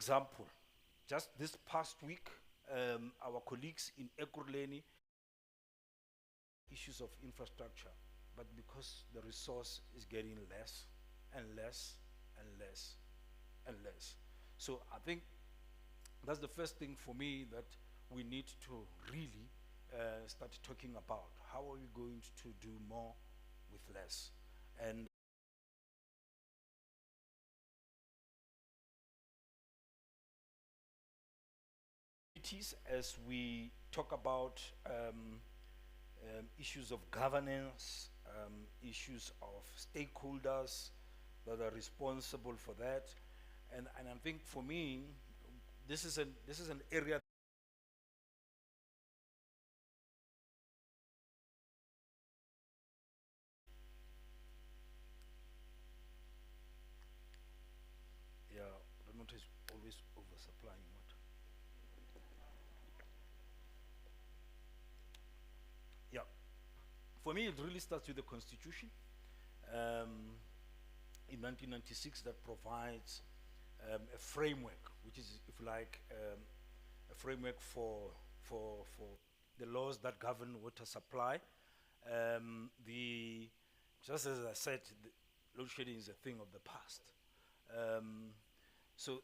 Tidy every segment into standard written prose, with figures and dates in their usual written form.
example, just this past week, our colleagues in Ekurhuleni, issues of infrastructure, but because the resource is getting less and less and less and less. So I think that's the first thing for me that we need to really start talking about. How are we going to do more with less? And as we talk about issues of governance, issues of stakeholders that are responsible for that, and I think for me, this is an area. Yeah, Remote is always oversupplying water. Yeah, for me, it really starts with the Constitution um, in 1996 that provides a framework, which is, if you like, a framework for the laws that govern water supply. The Just as I said, the load shedding is a thing of the past. Um, so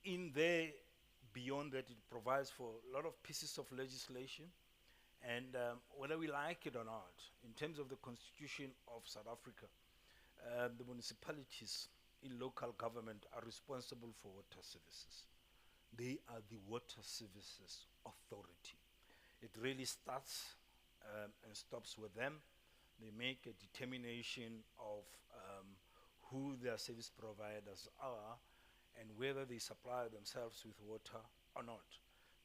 in there, beyond that, it provides for a lot of pieces of legislation, and whether we like it or not, in terms of the Constitution of South Africa, the municipalities in local government are responsible for water services. They are the Water Services Authority. It really starts and stops with them. They make a determination of who their service providers are and whether they supply themselves with water or not,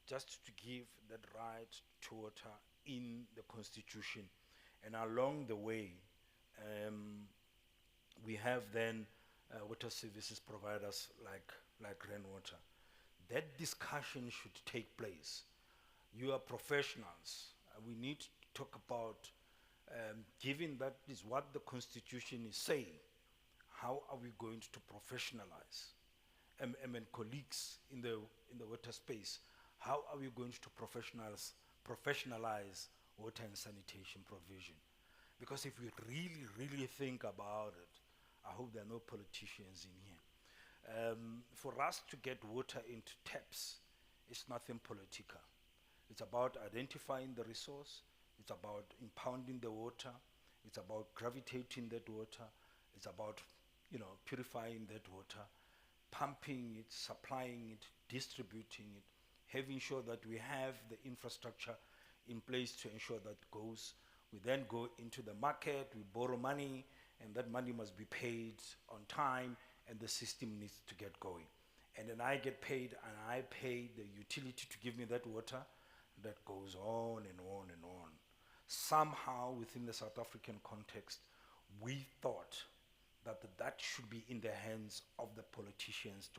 just to give that right to water in the Constitution. And along the way, um, we have then water services providers like Rainwater. That discussion should take place. You are professionals. We need to talk about, given that is what the Constitution is saying, how are we going to professionalize? And colleagues in the water space, how are we going to professionalize water and sanitation provision? Because if we really think about it, I hope there are no politicians in here. For us to get water into taps, it's nothing political. It's about identifying the resource. It's about impounding the water. It's about gravitating that water. It's about, purifying that water, pumping it, supplying it, distributing it, having sure that we have the infrastructure in place to ensure that goes. We then go into the market, we borrow money, and that money must be paid on time, and the system needs to get going. And then I get paid, and I pay the utility to give me that water. That goes on and on and on. Somehow, within the South African context, we thought that that should be in the hands of the politicians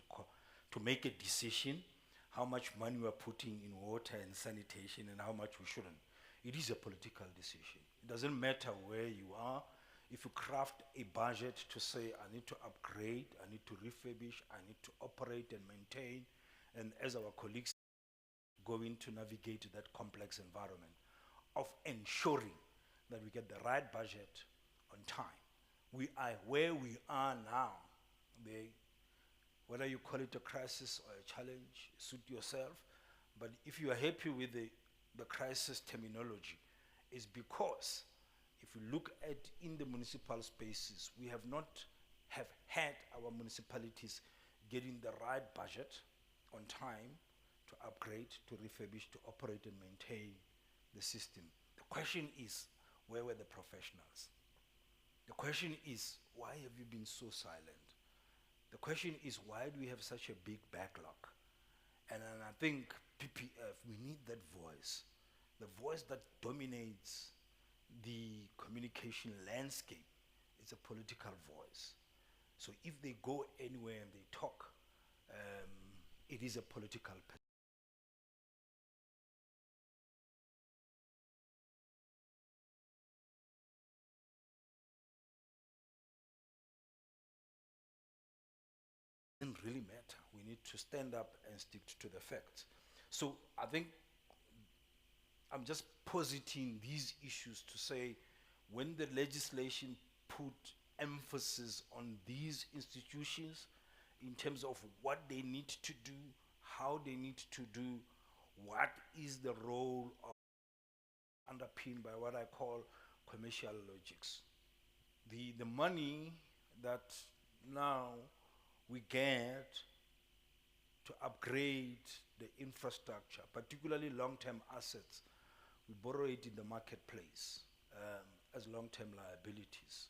to make a decision how much money we're putting in water and sanitation and how much we shouldn't. It is a political decision. It doesn't matter where you are. If you craft a budget to say, I need to upgrade, I need to refurbish, I need to operate and maintain, and as our colleagues going to navigate that complex environment of ensuring that we get the right budget on time. We are where we are now. Whether you call it a crisis or a challenge, suit yourself. But if you are happy with the crisis terminology, it's because if you look at in the municipal spaces, we have not have had our municipalities getting the right budget on time to upgrade, to refurbish, to operate and maintain the system. The question is, where were the professionals? The question is, why have you been so silent? The question is, why do we have such a big backlog? And I think PPF, we need that voice, the voice that dominates the communication landscape. It's a political voice. So if they go anywhere and they talk, it is a political doesn't really matter. We need to stand up and stick to the facts. So I think I'm just positing these issues to say when the legislation put emphasis on these institutions in terms of what they need to do, how they need to do, what is the role of underpinned by what I call commercial logics. The money that now we get to upgrade the infrastructure, particularly long-term assets, we borrow it in the marketplace as long-term liabilities.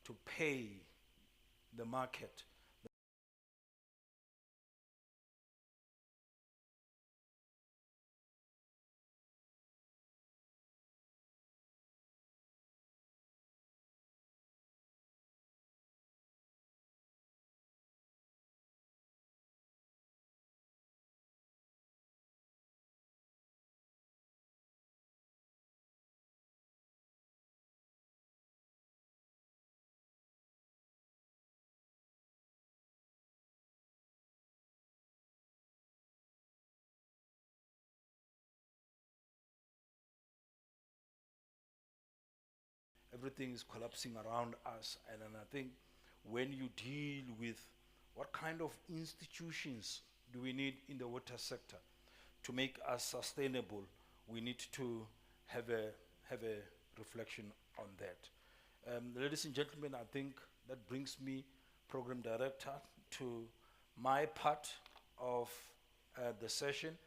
To pay the market. Everything is collapsing around us, and then I think when you deal with what kind of institutions do we need in the water sector to make us sustainable, we need to have a reflection on that. Ladies and gentlemen, I think that brings me, Program Director, to my part of the session,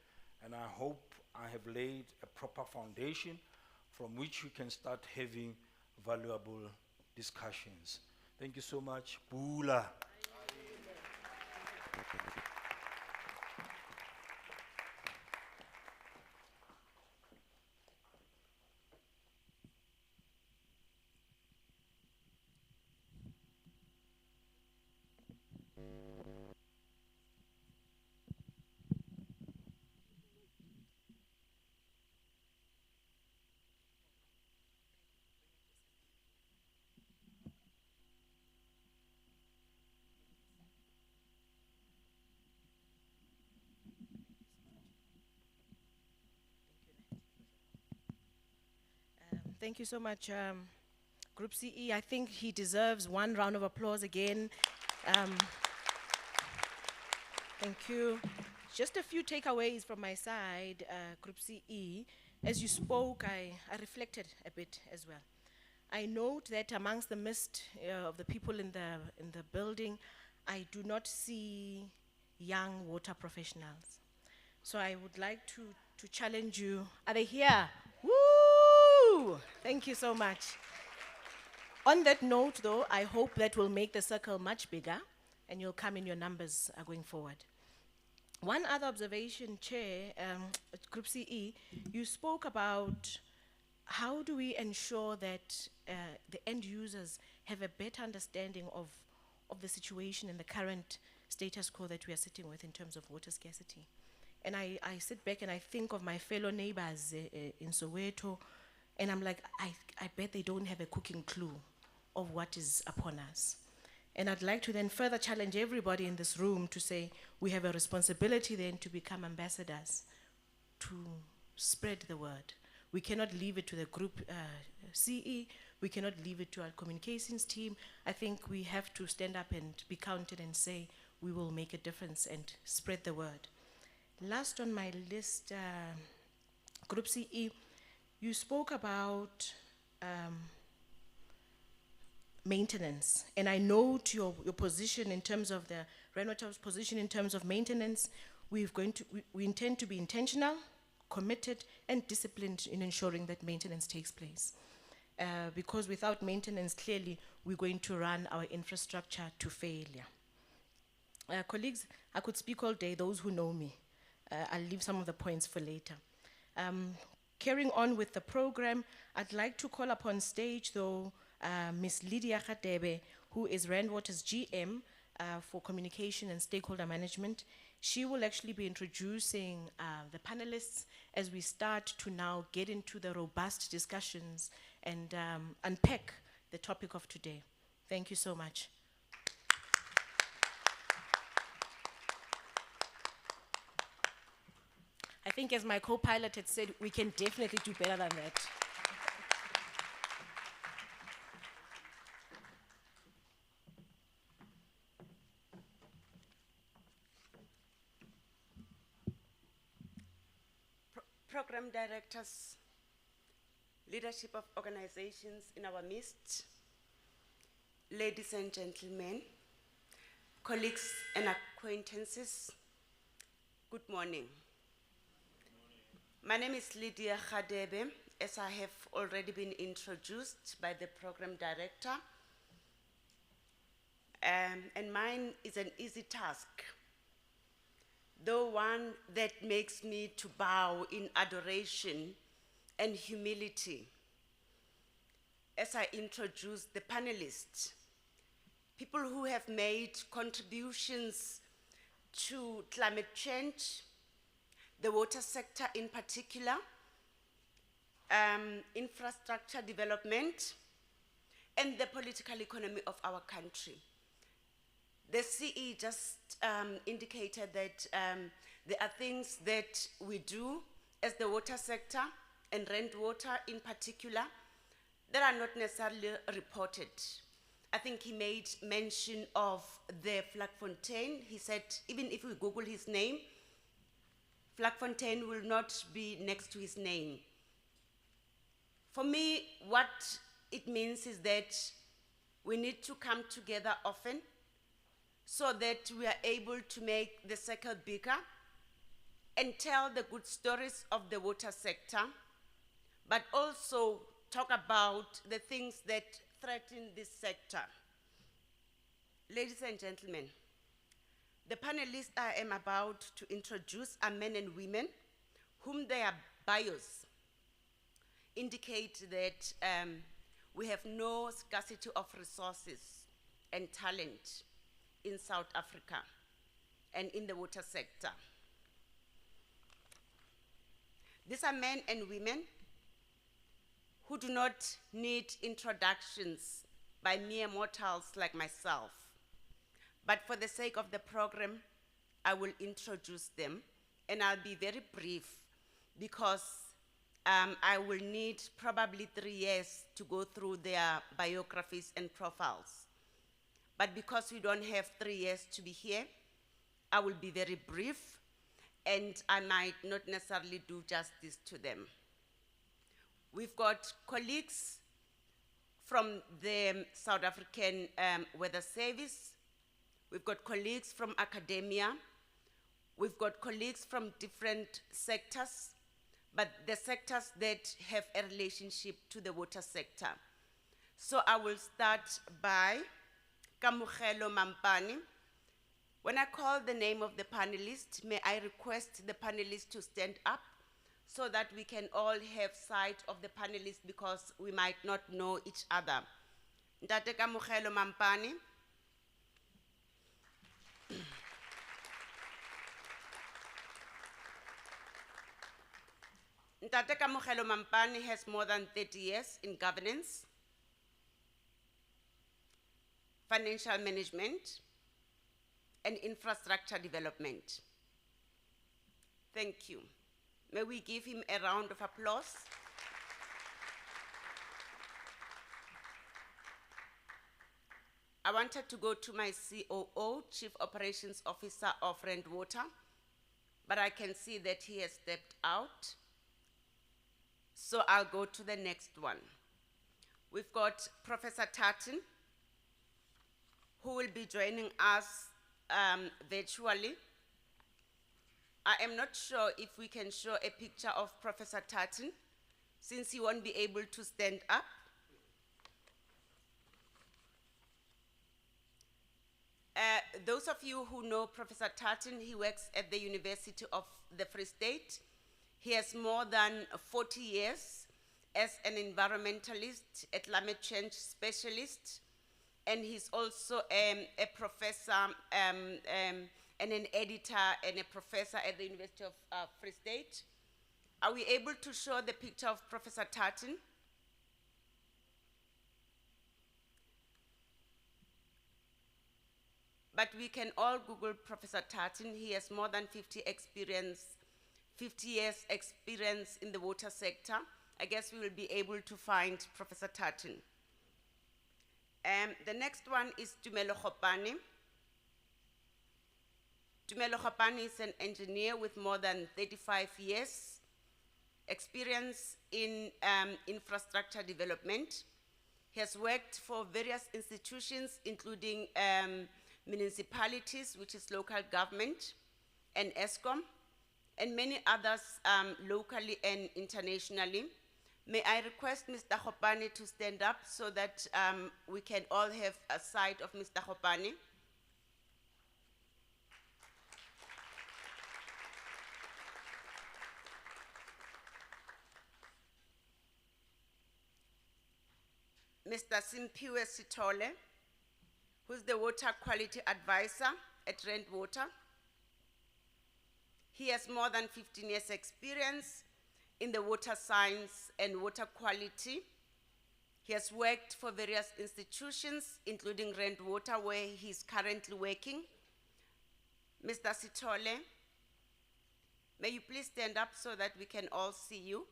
and I hope I have laid a proper foundation from which we can start having valuable discussions. Thank you so much. Bula. Thank you so much, Group CE. I think he deserves one round of applause again. Thank you. Just a few takeaways from my side, Group CE. As you spoke, I reflected a bit as well. I note that amongst the mist of the people in the building, I do not see young water professionals. So I would like to challenge you. Are they here? Woo! Thank you so much. On that note, though, I hope that will make the circle much bigger and you'll come in your numbers going forward. One other observation, Chair, at Group CE, you spoke about how do we ensure that the end users have a better understanding of the situation and the current status quo that we are sitting with in terms of water scarcity. And I sit back and I think of my fellow neighbors in Soweto, and I'm like, I bet they don't have a cooking clue of what is upon us. And I'd like to then further challenge everybody in this room to say we have a responsibility then to become ambassadors, to spread the word. We cannot leave it to the Group CE, we cannot leave it to our communications team. I think we have to stand up and be counted and say we will make a difference and spread the word. Last on my list, Group CE, you spoke about maintenance, and I note your position in terms of the Rainwater's position in terms of maintenance. We intend to be intentional, committed, and disciplined in ensuring that maintenance takes place. Because without maintenance, clearly, we're going to run our infrastructure to failure. Colleagues, I could speak all day, those who know me. I'll leave some of the points for later. Carrying on with the program, I'd like to call upon stage, though, Ms. Lydia Radebe, who is Rainwater's GM for Communication and Stakeholder Management, She will actually be introducing the panelists as we start to now get into the robust discussions and unpack the topic of today. Thank you so much. I think as my co-pilot had said, we can definitely do better than that. Program directors, leadership of organizations in our midst, ladies and gentlemen, colleagues and acquaintances, good morning. My name is Lydia Khadebe, as I have already been introduced by the program director. And mine is an easy task, though one that makes me to bow in adoration and humility as I introduce the panelists, people who have made contributions to climate change, the water sector in particular, infrastructure development, and the political economy of our country. The CE just indicated that there are things that we do as the water sector, and Rand Water in particular, that are not necessarily reported. I think he made mention of the Vlakfontein. He said, even if we Google his name, Vlakfontein will not be next to his name. For me, what it means is that we need to come together often so that we are able to make the circle bigger and tell the good stories of the water sector, but also talk about the things that threaten this sector. Ladies and gentlemen, the panelists I am about to introduce are men and women whom their bios indicate that we have no scarcity of resources and talent in South Africa and in the water sector. These are men and women who do not need introductions by mere mortals like myself. But for the sake of the program, I will introduce them, and I'll be very brief because I will need probably 3 years to go through their biographies and profiles. But because we don't have 3 years to be here, I will be very brief, and I might not necessarily do justice to them. We've got colleagues from the South African Weather Service. We've got colleagues from academia. We've got colleagues from different sectors, but the sectors that have a relationship to the water sector. So I will start by Kamohelo Mampane. When I call the name of the panelists, may I request the panelists to stand up so that we can all have sight of the panelists because we might not know each other. Ntate Kamohelo Mampane. Ntate Kamohelo Mampane has more than 30 years in governance, financial management, and infrastructure development. Thank you. May we give him a round of applause. I wanted to go to my COO, Chief Operations Officer of Rand Water, but I can see that he has stepped out. So I'll go to the next one. We've got Professor Tartan, who will be joining us virtually. I am not sure if we can show a picture of Professor Tartan, since he won't be able to stand up. Those of you who know Professor Tartan, he works at the University of the Free State. He has more than 40 years as an environmentalist, a climate change specialist, and he's also a professor and an editor and a professor at the University of Free State. Are we able to show the picture of Professor Tartan? But we can all Google Professor Tartan. He has more than 50 years experience in the water sector. I guess we will be able to find Professor Tartan. The next one is Tumelo Khopane. Tumelo Khopane is an engineer with more than 35 years experience in infrastructure development. He has worked for various institutions, including municipalities, which is local government, and ESCOM, and many others locally and internationally. May I request Mr. Khopane to stand up so that we can all have a sight of Mr. Khopane. Mr. Simpiwe Sithole, who's the water quality advisor at Rand Water. He has more than 15 years experience in the water science and water quality. He has worked for various institutions, including Rand Water, where he's currently working. Mr. Sithole, may you please stand up so that we can all see you.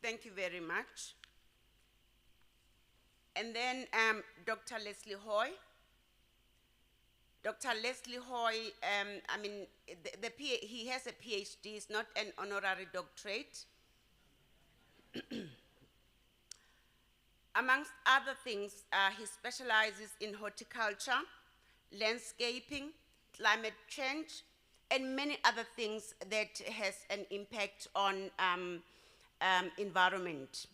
Thank you very much. And then Dr. Leslie Hoy. Dr. Leslie Hoy, he has a PhD, it's not an honorary doctorate. Amongst other things, he specializes in horticulture, landscaping, climate change, and many other things that has an impact on environment.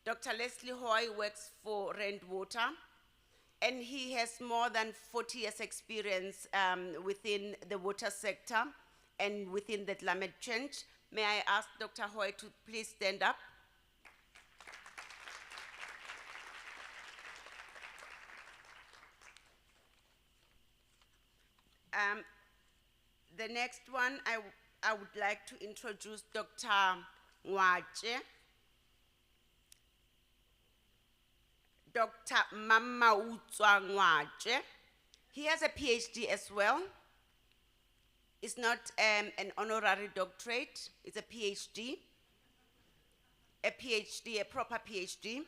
Dr. Leslie Hoy works for Rand Water, and he has more than 40 years experience within the water sector and within the climate change. May I ask Dr. Hoy to please stand up? The next one, I would like to introduce Dr. Ngwache. Dr. Mamaotswa Ngwache. He has a PhD as well. It's not an honorary doctorate, it's a PhD. A proper PhD.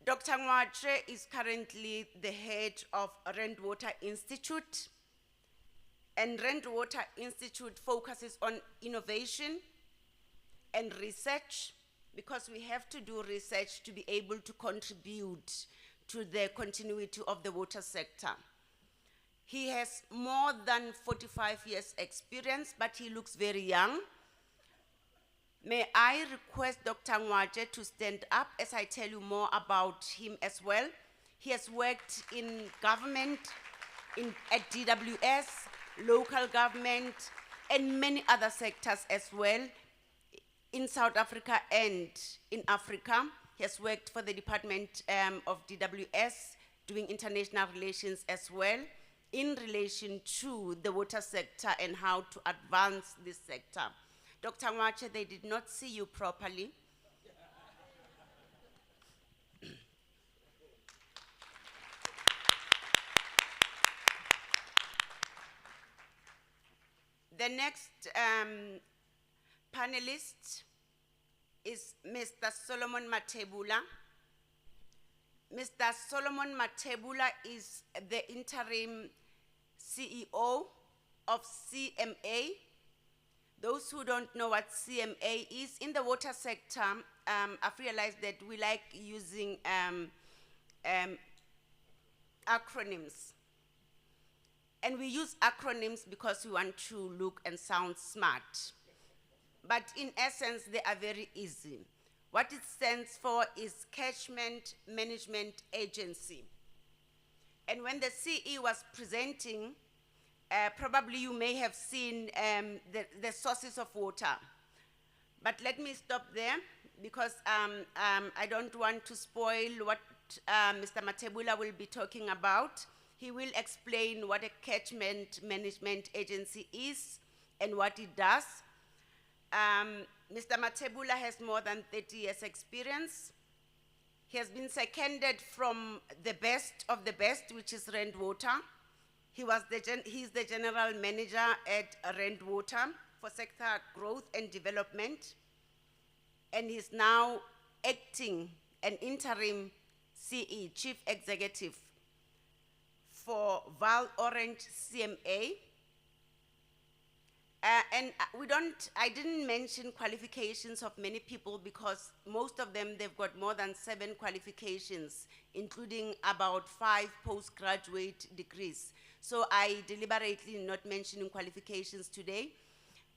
Dr. Ngwache is currently the head of Rand Water Institute. And Rand Water Institute focuses on innovation and research, because we have to do research to be able to contribute to the continuity of the water sector. He has more than 45 years experience, but he looks very young. May I request Dr. Ngwache to stand up as I tell you more about him as well. He has worked in government, at DWS, local government, and many other sectors as well, in South Africa and in Africa. He has worked for the Department of DWS, doing international relations as well, in relation to the water sector and how to advance this sector. Dr. Ngwache, they did not see you properly. The next panelist is Mr. Solomon Mathebula. Mr. Solomon Mathebula is the interim CEO of CMA. Those who don't know what CMA is, in the water sector, I've realized that we like using acronyms. And we use acronyms because we want to look and sound smart. But in essence, they are very easy. What it stands for is Catchment Management Agency. And when the CE was presenting, probably you may have seen the sources of water. But let me stop there. because I don't want to spoil what Mr. Matebula will be talking about. He will explain what a catchment management agency is and what it does. Mr. Matebula has more than 30 years experience. He has been seconded from the best of the best, which is Rand Water. He's the general manager at Rand Water for sector growth and development. And he's now acting an interim CE, Chief Executive, for Val Orange CMA. I didn't mention qualifications of many people because most of them, they've got more than 7 qualifications, including about 5 postgraduate degrees. So I deliberately not mentioning qualifications today.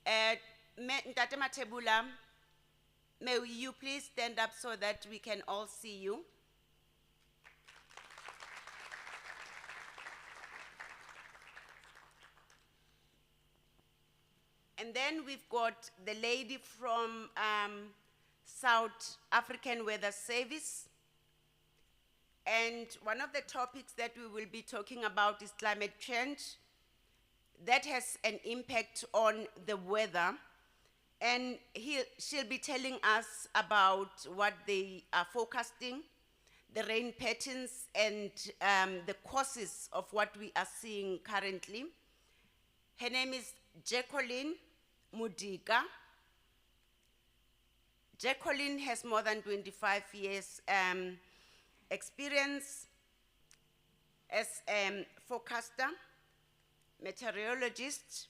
Ntate Matebula, may you please stand up so that we can all see you? And then we've got the lady from South African Weather Service. And one of the topics that we will be talking about is climate change. That has an impact on the weather. And she'll be telling us about what they are forecasting, the rain patterns, and the causes of what we are seeing currently. Her name is Jacqueline Mudiga. Jacqueline has more than 25 years experience as a forecaster, meteorologist,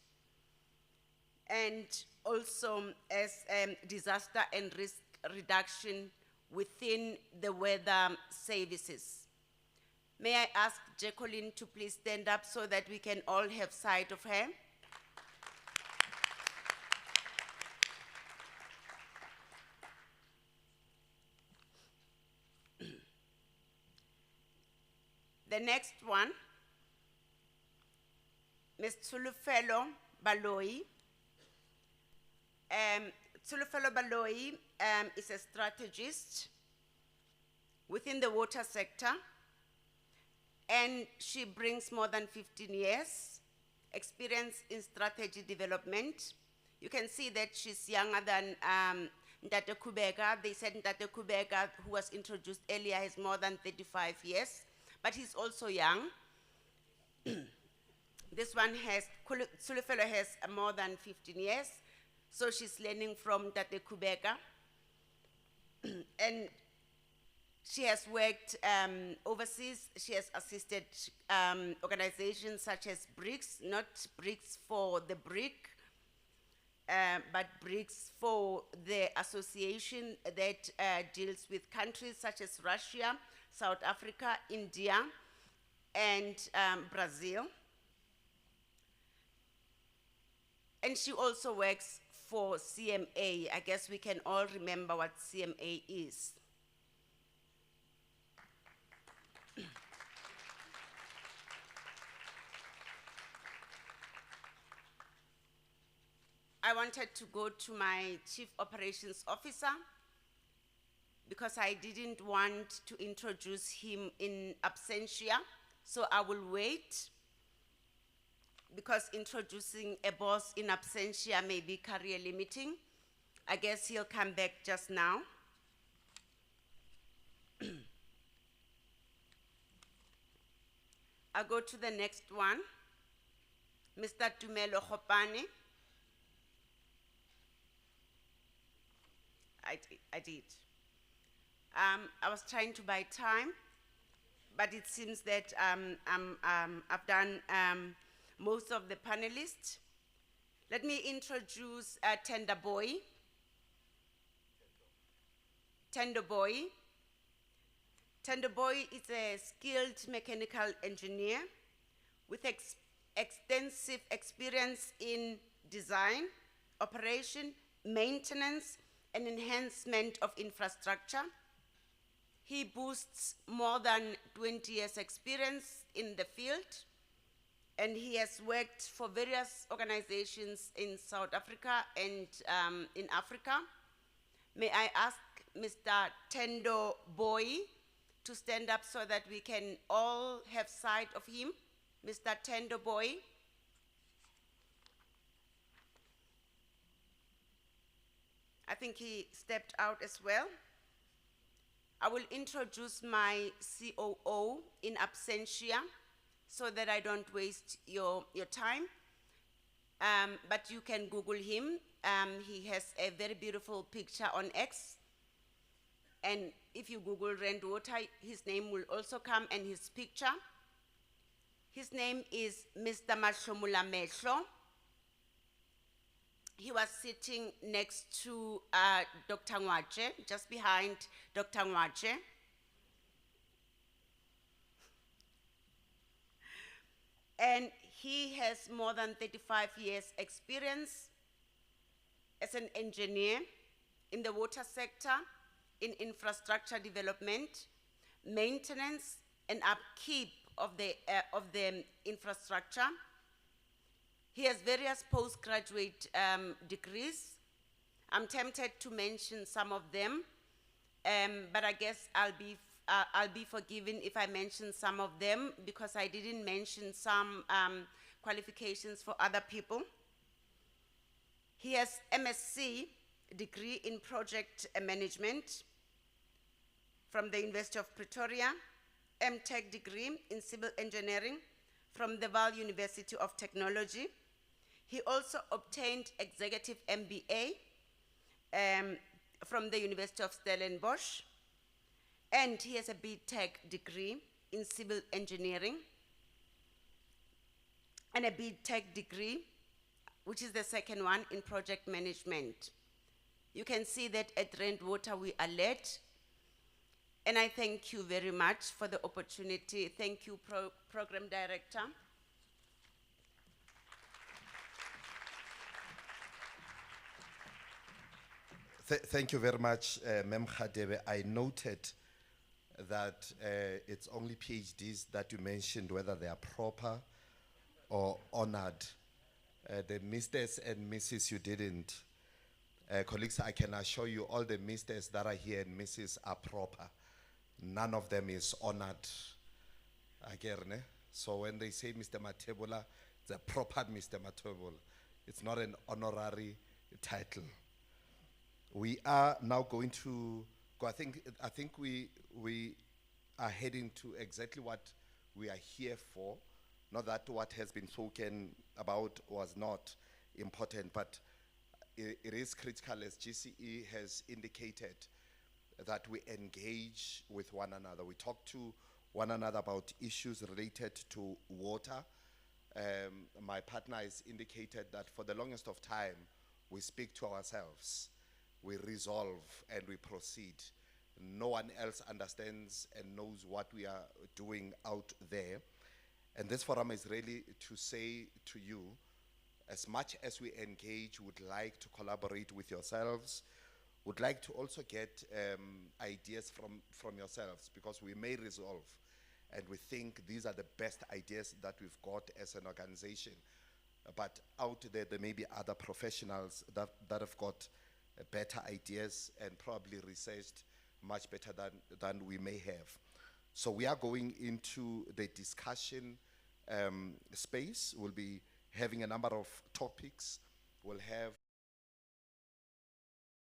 and also as disaster and risk reduction within the weather services. May I ask Jacqueline to please stand up so that we can all have sight of her? The next one, Ms. Tsulufelo Baloyi. Tsulufelo Baloyi is a strategist within the water sector, and she brings more than 15 years experience in strategy development. You can see that she's younger than Ntate Kubeka. They said Ntate Kubeka, who was introduced earlier, has more than 35 years. But he's also young. This one has, Tsulufelo has more than 15 years, so she's learning from Tate Kubeka. And she has worked overseas. She has assisted organizations such as BRICS, not BRICS for the brick, but BRICS for the association that deals with countries such as Russia, South Africa, India, and Brazil. And she also works for CMA. I guess we can all remember what CMA is. I wanted to go to my Chief Operations Officer because I didn't want to introduce him in absentia, so I will wait, because introducing a boss in absentia may be career limiting. I guess he'll come back just now. I'll go to the next one, Mr. Tumelo Khopane. I did. I was trying to buy time, but it seems that I've done most of the panelists. Let me introduce Tender Boy. Tender Boy. Tender Boy is a skilled mechanical engineer with extensive experience in design, operation, maintenance, and enhancement of infrastructure. He boasts more than 20 years experience in the field, and he has worked for various organizations in South Africa and in Africa. May I ask Mr. Tendo Boy to stand up so that we can all have sight of him? Mr. Tendo Boy. I think he stepped out as well. I will introduce my COO in absentia so that I don't waste your time. But you can Google him. He has a very beautiful picture on X. And if you Google Rand Water, his name will also come and his picture. His name is Mr. Mahlomula Mehlo. He was sitting next to Dr. Ngwache, just behind Dr. Ngwache. And he has more than 35 years experience as an engineer in the water sector, in infrastructure development, maintenance, and upkeep of the infrastructure. He has various postgraduate degrees. I'm tempted to mention some of them, but I guess I'll be forgiven if I mention some of them because I didn't mention some qualifications for other people. He has MSc degree in project management from the University of Pretoria, MTech degree in civil engineering from the Vaal University of Technology. He also obtained executive MBA from the University of Stellenbosch, and he has a BTech degree in civil engineering and a BTech degree, which is the second one, in project management. You can see that at Rand Water we are led, and I thank you very much for the opportunity. Thank you, Program Director. Thank you very much, Mem Khadebe. I noted that it's only PhDs that you mentioned, whether they are proper or honored. The Mrs. and Mrs. you didn't. Colleagues, I can assure you all the Mrs. that are here and Mrs. are proper. None of them is honored. Again, so when they say Mr. Matebola, it's a proper Mr. Matebola. It's not an honorary title. We are now going to go. I think we are heading to exactly what we are here for. Not that what has been spoken about was not important, but it is critical, as GCE has indicated, that we engage with one another. We talk to one another about issues related to water. My partner has indicated that for the longest of time, we speak to ourselves, we resolve, and we proceed. No one else understands and knows what we are doing out there. And this forum is really to say to you, as much as we engage, would like to collaborate with yourselves, would like to also get ideas from yourselves, because we may resolve and we think these are the best ideas that we've got as an organization. But out there may be other professionals that have got better ideas and probably researched much better than we may have. So we are going into the discussion space. We'll be having a number of topics. We'll have